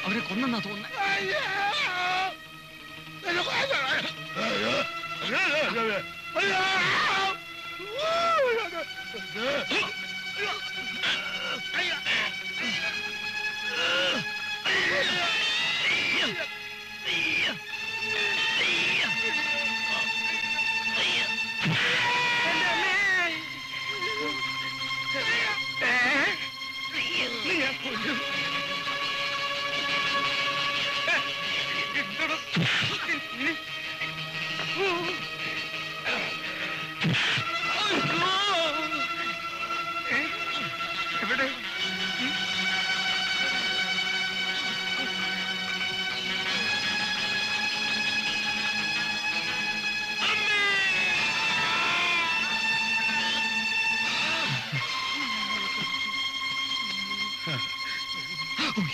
അവരെ കൊന്നെന്നാ തോന്നുന്നത്.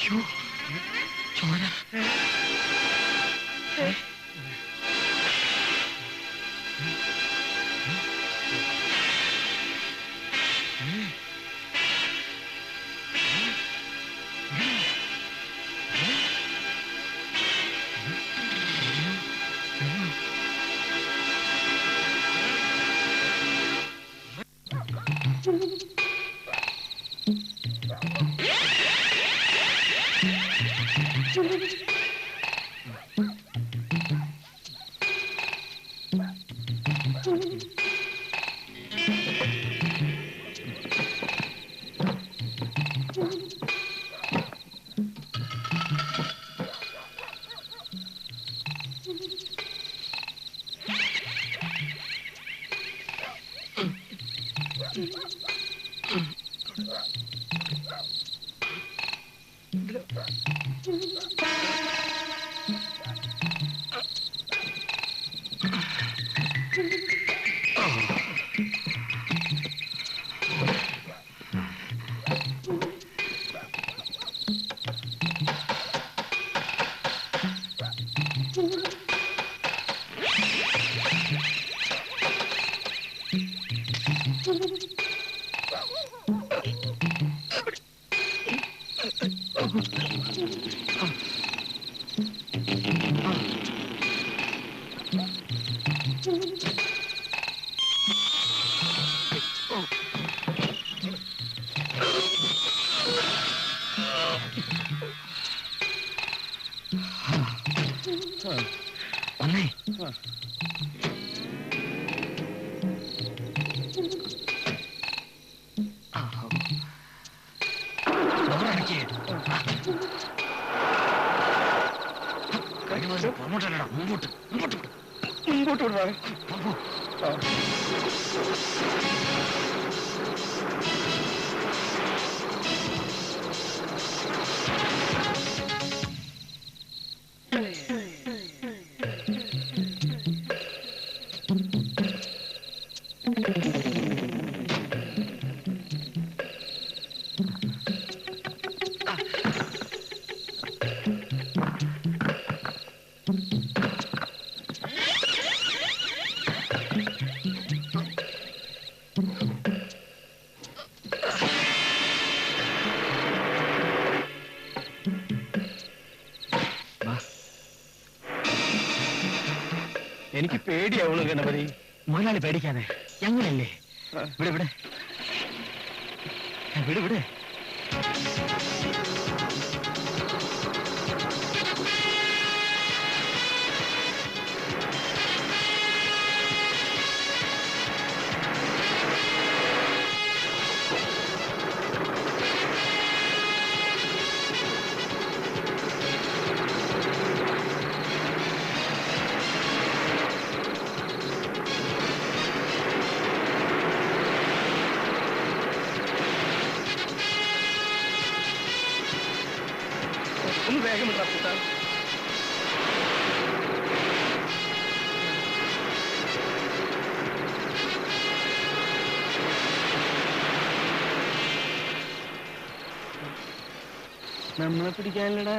അയ്യോ, ചോര. വന്നേ. മുമ്പോട്ടല്ലടാ, മുമ്പോട്ട് മുമ്പോട്ട് മുമ്പോട്ട് വിടാ. എനിക്ക് പേടിയാവണു ഗണപതി. മുതലാളി പേടിക്കാതെ, ഞങ്ങളല്ലേ. ഇവിടെ ഇവിടെ ഇവിടെ ഇവിടെ വേഗമില്ല കൂട്ട. നമ്മളെ പിടിക്കാനില്ലടാ.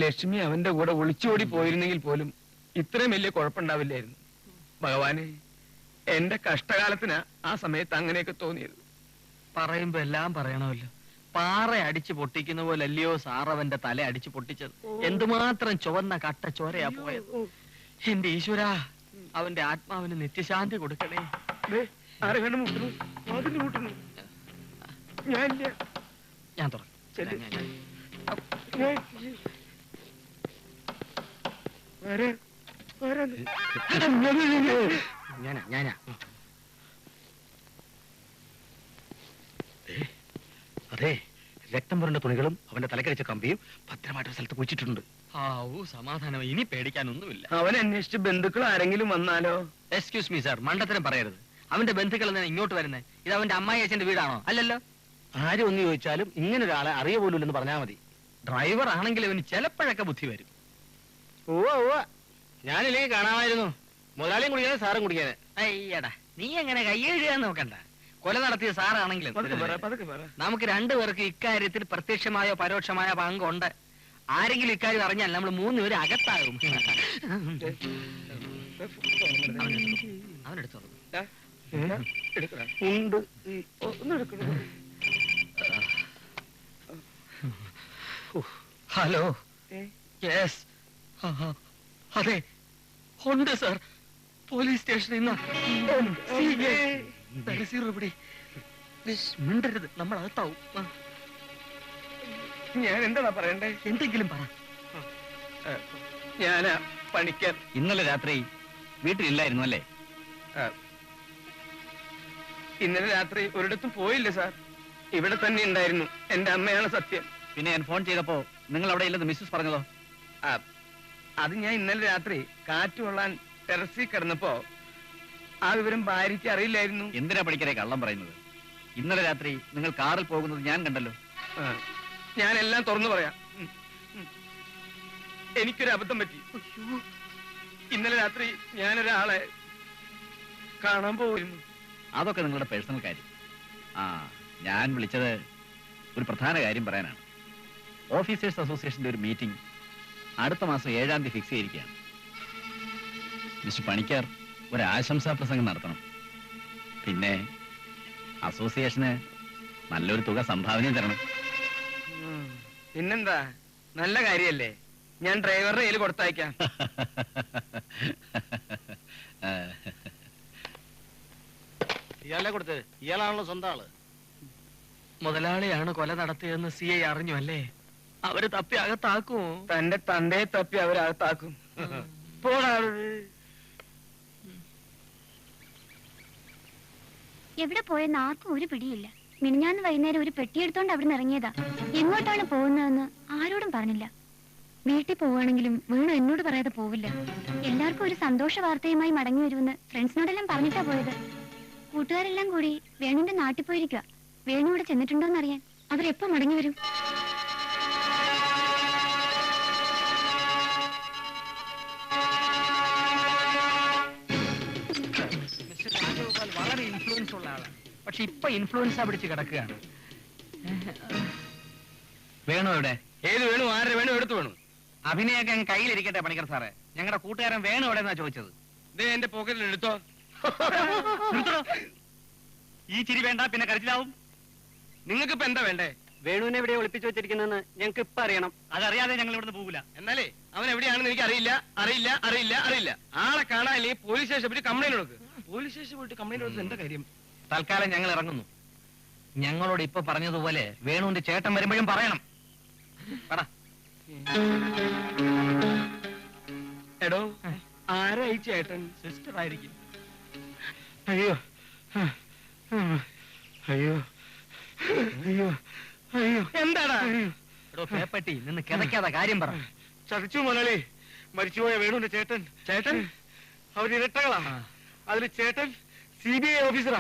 ലക്ഷ്മി അവന്റെ കൂടെ ഒളിച്ചോടി പോയിരുന്നെങ്കിൽ പോലും ഇത്രയും വലിയ കുഴപ്പമുണ്ടാവില്ലായിരുന്നു. ഭഗവാനെ, എന്റെ കഷ്ടകാലത്തിനാ ആ സമയത്ത് അങ്ങനെയൊക്കെ തോന്നിയത്. പറയുമ്പോ എല്ലാം പറയണമല്ലോ. പാറ അടിച്ചു പൊട്ടിക്കുന്ന പോലെ അല്ലയോ സാറവന്റെ തല അടിച്ചു പൊട്ടിച്ചത്. എന്തുമാത്രം ചുവന്ന കട്ട ചോരയാ പോയത്. എന്റെ ഈശ്വര, അവന്റെ ആത്മാവിന് നിത്യശാന്തി കൊടുക്കണേ. ഞാൻ തുറന്നു. ഞാനാ അതെ, രക്തം പുരണ്ട തുണികളും അവന്റെ തലക്കടിച്ച കമ്പിയും ഭദ്രമായിട്ടൊരു സ്ഥലത്ത് കുഴിച്ചിട്ടുണ്ട്. സമാധാനം, ഇനി പേടിക്കാനൊന്നുമില്ല. അവൻ അന്വേഷിച്ച് ബന്ധുക്കൾ ആരെങ്കിലും വന്നാലോ? എക്സ്ക്യൂസ് മീ സാർ, മണ്ടത്തരം പറയരുത്. അവന്റെ ബന്ധുക്കൾ എന്തിനാ ഇങ്ങോട്ട് വരുന്നത്? ഇത് അവന്റെ അമ്മായി അച്ഛന്റെ വീടാണോ? അല്ലല്ലോ. ആരും ഒന്ന് ചോദിച്ചാലും ഇങ്ങനെ ഒരാളെ അറിയ പോലും പറഞ്ഞാൽ മതി. ഡ്രൈവർ ആണെങ്കിൽ അവന് ചിലപ്പോഴൊക്കെ ബുദ്ധി വരും. ഞാനില്ലെങ്കിൽ കാണാമായിരുന്നു. മുതലാളിയും കുടിക്കാനെ സാറും കുടിക്കാനെ. അയ്യടാ, നീ എങ്ങനെ കയ്യെഴുതാൻ നോക്കണ്ട. കൊല നടത്തിയ സാറാണെങ്കിലും നമുക്ക് രണ്ടുപേർക്ക് ഇക്കാര്യത്തിൽ പ്രത്യക്ഷമായോ പരോക്ഷമായോ പങ്കുണ്ട്. ആരെങ്കിലും ഇക്കാര്യം അറിഞ്ഞാൽ നമ്മൾ 3 പേര് അകത്താകും. അവനെടുത്തോളൂ. ഹലോ, യെസ്, അതെ ഉണ്ട് സാർ. പോലീസ് സ്റ്റേഷനിൽ നിന്ന് മിണ്ടരുത്, നമ്മൾ അകത്താവും. ഞാൻ എന്താ പറയണ്ടേ? എന്തെങ്കിലും പറ. ഞാനാ പണിക്കർ. ഇന്നലെ രാത്രി വീട്ടിലില്ലായിരുന്നു അല്ലേ? ഇന്നലെ രാത്രി ഒരിടത്തും പോയില്ല സാർ. ഇവിടെ തന്നെ ഉണ്ടായിരുന്നു. എന്റെ അമ്മയാണ് സത്യം. പിന്നെ ഞാൻ ഫോൺ ചെയ്തപ്പോ നിങ്ങൾ അവിടെ ഇല്ലെന്ന് മിസ്സസ് പറഞ്ഞതോ? അത് ഞാൻ ഇന്നലെ രാത്രി കാറ്റ് കൊള്ളാൻ ടെറസിൽ കിടന്നപ്പോ ആ വിവരം ഭാര്യയ്ക്ക് അറിയില്ലായിരുന്നു. എന്തിനാ പണിക്കരെ കള്ളം പറയുന്നത്? ഇന്നലെ രാത്രി നിങ്ങൾ കാറിൽ പോകുന്നത് ഞാൻ കണ്ടല്ലോ. ഞാൻ എല്ലാം തുറന്നു പറയാം. എനിക്കൊരു അബദ്ധം പറ്റി. ഇന്നലെ രാത്രി ഞാനൊരാളെ കാണാൻ പോയിരുന്നു. അതൊക്കെ നിങ്ങളുടെ പേഴ്സണൽ കാര്യം. ഞാൻ വിളിച്ചത് ഒരു പ്രധാന കാര്യം പറയാനാണ്. ഓഫീസേഴ്സ് അസോസിയേഷന്റെ ഒരു മീറ്റിംഗ് അടുത്ത മാസം 7-ാം തീയതി ഫിക്സ് ചെയ്തിരിക്കുകയാണ്. മിസ്റ്റർ പണിക്കർ ഒരു ആശംസാ പ്രസംഗം നടത്തണം. പിന്നെ അസോസിയേഷന് നല്ലൊരു തുക സംഭാവന തരണം. പിന്നെന്താ, നല്ല കാര്യല്ലേ. ഞാൻ ഡ്രൈവറുടെ കയ്യിൽ കൊടുത്തയക്കാം. ഇയാളെ കൊടുത്തത്? ഇയാളാണല്ലോ സ്വന്തം ആള്. മുതലാളിയാണ് കൊല നടത്തിയതെന്ന് CI അറിഞ്ഞു അല്ലേ? അവര് തപ്പി അകത്താക്കുമോ? തന്റെ തന്തയെ തപ്പി അവരകത്താക്കും. എവിടെ പോയെന്ന് ആർക്കും ഒരു പിടിയില്ല. മിനിഞ്ഞാന്ന് വൈകുന്നേരം ഒരു പെട്ടിയെടുത്തോണ്ട് അവിടെ നിന്ന് ഇറങ്ങിയതാ. എങ്ങോട്ടാണ് പോകുന്നതെന്ന് ആരോടും പറഞ്ഞില്ല. വീട്ടിൽ പോവുകയാണെങ്കിലും വേണു എന്നോട് പറയാതെ പോവില്ല. എല്ലാവർക്കും ഒരു സന്തോഷ വാർത്തയുമായി മടങ്ങി വരുമെന്ന് ഫ്രണ്ട്സിനോടെല്ലാം പറഞ്ഞിട്ടാ പോയത്. കൂട്ടുകാരെല്ലാം കൂടി വേണുവിന്റെ നാട്ടിൽ പോയിരിക്കുക. വേണു ഇവിടെ ചെന്നിട്ടുണ്ടോന്നറിയാൻ. അവരെപ്പോ മടങ്ങി വരും? പക്ഷെ ഇപ്പൊ ഇൻഫ്ലുവൻസാ പിടിച്ച് കിടക്കുകയാണ്. വേണു എവിടെ? ഏത് വേണു? ആരുടെ വേണു? എടുത്തു വേണു. അഭിനയൊക്കെ അങ്ങ് കയ്യിലിരിക്കട്ടെ പണിക്കർ സാറേ. ഞങ്ങളുടെ കൂട്ടുകാരൻ വേണു എവിടെന്നാ ചോദിച്ചത്. ദേ എന്റെ പോക്കറ്റിൽ എടുത്തോ. നിർത്തണോ? ഈ ചിരി വേണ്ട, പിന്നെ കരച്ചിലാവും. നിങ്ങൾക്ക് ഇപ്പൊ എന്താ വേണ്ടേ? വേണുവിനെ എവിടെ ഒളിപ്പിച്ചു വെച്ചിരിക്കുന്നെന്ന് ഞങ്ങൾക്ക് ഇപ്പൊ അറിയണം. അതറിയാതെ ഞങ്ങൾ ഇവിടുന്ന് പോകില്ല. എന്നാലേ അവൻ എവിടെയാണെന്ന് എനിക്ക് അറിയില്ല, അറിയില്ല, അറിയില്ല, അറിയില്ല. ആളെ കാണാനല്ലേ പോലീസ് സ്റ്റേഷൻ പോയിട്ട് കംപ്ലൈന്റ് കൊടുക്ക്. പോലീസ് സ്റ്റേഷൻ പോയിട്ട് കംപ്ലൈന്റ് കൊടുത്ത് എന്താ കാര്യം? തൽക്കാലം ഞങ്ങൾ ഇറങ്ങുന്നു. ഞങ്ങളോട് ഇപ്പൊ പറഞ്ഞതുപോലെ വേണുവിന്റെ ചേട്ടൻ വരുമ്പോഴും പറയണം. പറ. എടോ, ആരായി ചേട്ടൻ? സിസ്റ്റർ ആയിരിക്കും. അയ്യോ അയ്യോ അയ്യോ അയ്യോ. എന്താടാ? എടോ പേപ്പട്ടി, നിന്ന് കിതയ്ക്കാതെ കാര്യം പറ. ചതിച്ചു മുതലേ. മരിച്ചുപോയ വേണുവിന്റെ ചേട്ടൻ. ചേട്ടൻ? അവർ ഇരട്ടകളാ. അതിൽ ചേട്ടൻ CBI ഓഫീസറാ.